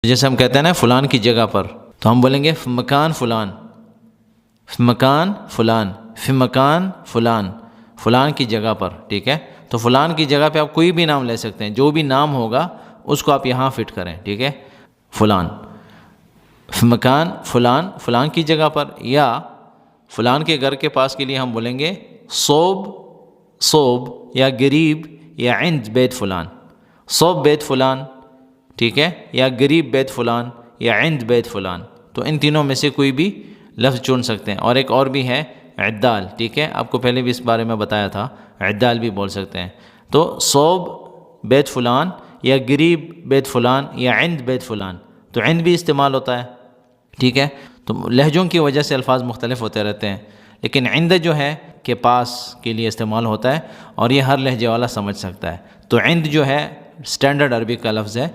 جیسے ہم کہتے ہیں نا فلان کی جگہ پر، تو ہم بولیں گے فی مکان فلان، فی مکان فلان، فی مکان فلان، فلان کی جگہ پر، ٹھیک ہے؟ تو فلان کی جگہ پہ آپ کوئی بھی نام لے سکتے ہیں، جو بھی نام ہوگا اس کو آپ یہاں فٹ کریں، ٹھیک ہے؟ فلان، فی مکان فلان، فلان کی جگہ پر، یا فلان کے گھر کے پاس کے لیے ہم بولیں گے صوب، صوب، یا قریب، یا عند بیت فلان، صوب بیت فلان، ٹھیک ہے؟ یا قریب بیت فلان، یا عند بیت فلان، تو ان تینوں میں سے کوئی بھی لفظ چن سکتے ہیں۔ اور ایک اور بھی ہے عدال، ٹھیک ہے؟ آپ کو پہلے بھی اس بارے میں بتایا تھا، عدال بھی بول سکتے ہیں۔ تو صوب بیت فلان، یا قریب بیت فلان، یا عند بیت فلان، تو عند بھی استعمال ہوتا ہے، ٹھیک ہے؟ تو لہجوں کی وجہ سے الفاظ مختلف ہوتے رہتے ہیں، لیکن عند جو ہے کہ پاس کے لیے استعمال ہوتا ہے، اور یہ ہر لہجے والا سمجھ سکتا ہے۔ تو عند جو ہے اسٹینڈرڈ عربی کا لفظ ہے،